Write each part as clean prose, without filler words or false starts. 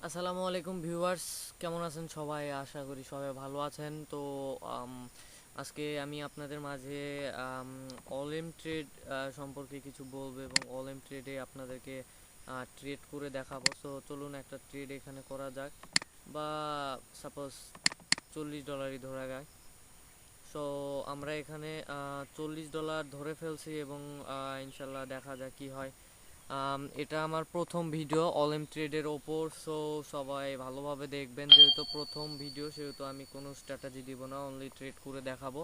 আসসালামু আলাইকুম ভিউয়ার্স, কেমন আছেন সবাই? আশা করি সবাই ভালো আছেন। তো আম, আজকে আমি আপনাদের মাঝে অল এম ট্রেড সম্পর্কে কিছু বলবো এবং অল এম ট্রেডে আপনাদেরকে ট্রেড করে দেখাবো। সো চলুন একটা ট্রেড এখানে করা যাক, বা সাপোজ $40 ধরা যাক। সো আমরা এখানে $40 ধরে ফেলছি এবং ইনশাল্লাহ দেখা যাক কি হয়। এটা আমার প্রথম ভিডিও অল এম ট্রেডের ওপর। সো সবাই ভালোভাবে দেখবেন, যেহেতু প্রথম ভিডিও সেহেতু আমি কোনো স্ট্র্যাটেজি দিব না, অনলি ট্রেড করে দেখাবো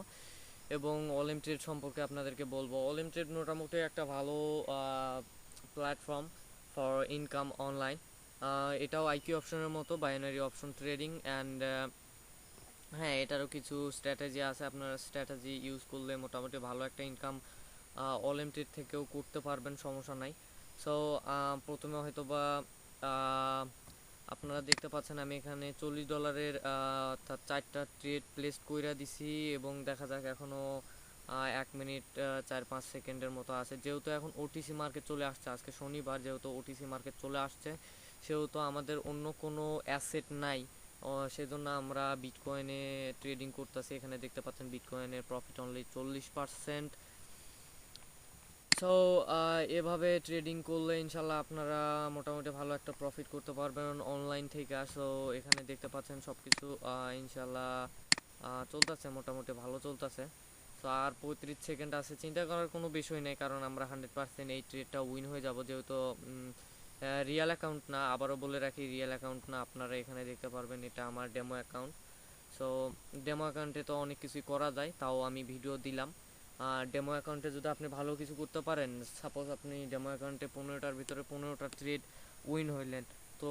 এবং অল এম ট্রেড সম্পর্কে আপনাদেরকে বলবো। অল এম ট্রেড মোটামুটি একটা ভালো প্ল্যাটফর্ম ফর ইনকাম অনলাইন। এটাও আইকিউ অপশনের মতো বাইনারি অপশন ট্রেডিং অ্যান্ড হ্যাঁ, এটারও কিছু স্ট্র্যাটেজি আছে। আপনারা স্ট্র্যাটেজি ইউজ করলে মোটামুটি ভালো একটা ইনকাম অল এম ট্রেড থেকেও করতে পারবেন, সমস্যা নাই। সো প্রথমে হয়তো বা আহ, আপনারা দেখতে পাচ্ছেন আমি এখানে $40 অর্থাৎ 4টা ট্রেড প্লেস কইরা দিছি এবং দেখা যাক এখনও 1 মিনিট 4-5 সেকেন্ডের মতো আছে। যেহেতু এখন ওটিসি মার্কেট চলে আসছে, আজকে শনিবার, যেহেতু ওটিসি মার্কেট চলে আসছে সেহেতু আমাদের অন্য কোনো অ্যাসেট নাই। সেজন্য আমরা বিটকয়েনে ট্রেডিং করতেছি। এখানে দেখতে পাচ্ছেন বিটকয়েনের প্রফিট অনলি 40%। সো এভাবে ট্রেডিং করলে ইনশাল্লাহ আপনারা মোটামুটি ভালো একটা প্রফিট করতে পারবেন অনলাইন থেকে। সো এখানে দেখতে পাচ্ছেন সব কিছু ইনশাল্লাহ চলতেছে, মোটামুটি ভালো চলতেছে। সো আর 35 সেকেন্ড আছে, চিন্তা করার কোনো বিষয় নেই, কারণ আমরা 100% এই ট্রেডটা উইন হয়ে যাব। যেহেতু রিয়েল অ্যাকাউন্ট না, আবারও বলে রাখি, রিয়েল অ্যাকাউন্ট না। আপনারা এখানে দেখতে পারবেন এটা আমার ডেমো অ্যাকাউন্ট। সো ডেমো অ্যাকাউন্টে তো অনেক কিছুই করা যায়, তাও আমি ভিডিও দিলাম। ডেমো অ্যাকাউন্টে যদি আপনি ভালো কিছু করতে পারেন, সাপোজ আপনি ডেমো অ্যাকাউন্টে 15টার ভিতরে 15টা ট্রেড উইন হইলেন, তো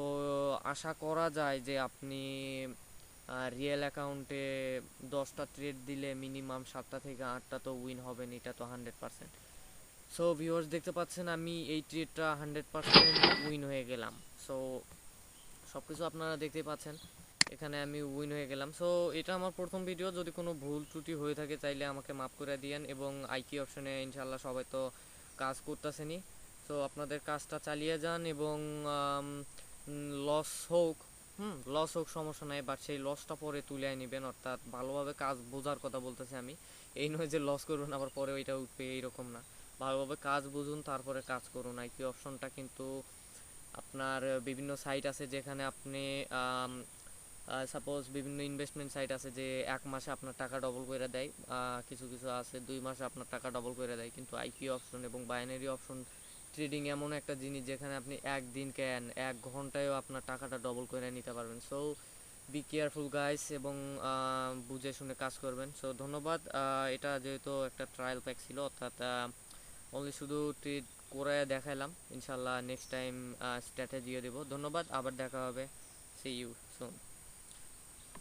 আশা করা যায় যে আপনি রিয়েল অ্যাকাউন্টে 10টা ট্রেড দিলে মিনিমাম 7টা থেকে 8টা তো উইন হবেন, এটা তো 100%। সো ভিউয়ার্স দেখতে পাচ্ছেন আমি এই ট্রেডটা 100% উইন হয়ে গেলাম। সো সব কিছু আপনারা দেখতে পাচ্ছেন, এখানে আমি উইন হয়ে গেলাম। সো এটা আমার প্রথম ভিডিও, যদি কোনো ভুল ত্রুটি হয়ে থাকে চাইলে আমাকে মাফ করে দিয়েন। এবং আইকি অপশনে ইনশাল্লাহ সবাই তো কাজ করতেছেনি, সো আপনাদের কাজটা চালিয়ে যান এবং লস হোক, লস হোক সমস্যা নাই, বাট সেই লসটা পরে তুলে নেবেন। অর্থাৎ ভালোভাবে কাজ বোঝার কথা বলতেছি আমি, এই নয় যে লস করবেন আবার পরে ওইটা উঠবে, এইরকম না। ভালোভাবে কাজ বুঝুন, তারপরে কাজ করুন। আইকি অপশনটা কিন্তু আপনার বিভিন্ন সাইট আছে যেখানে আপনি সাপোজ বিভিন্ন ইনভেস্টমেন্ট সাইট আছে যে 1 মাসে আপনার টাকা ডবল করে দেয়, কিছু কিছু আছে 2 মাসে আপনার টাকা ডবল করে দেয়। কিন্তু আইকিউ অপশন এবং বাইনারি অপশন ট্রেডিং এমন একটা জিনিস যেখানে আপনি একদিন কেন 1 ঘন্টায়ও আপনার টাকাটা ডবল করে নিতে পারবেন। সো বি কেয়ারফুল গাইস এবং বুঝে শুনে কাজ করবেন। সো ধন্যবাদ। এটা যেহেতু একটা ট্রায়াল প্যাক ছিল, অর্থাৎ অনলি শুধু ট্রেড করে দেখাইলাম। ইনশাল্লাহ নেক্সট টাইম স্ট্র্যাটেজিও দেবো। ধন্যবাদ, আবার দেখা হবে। See you soon.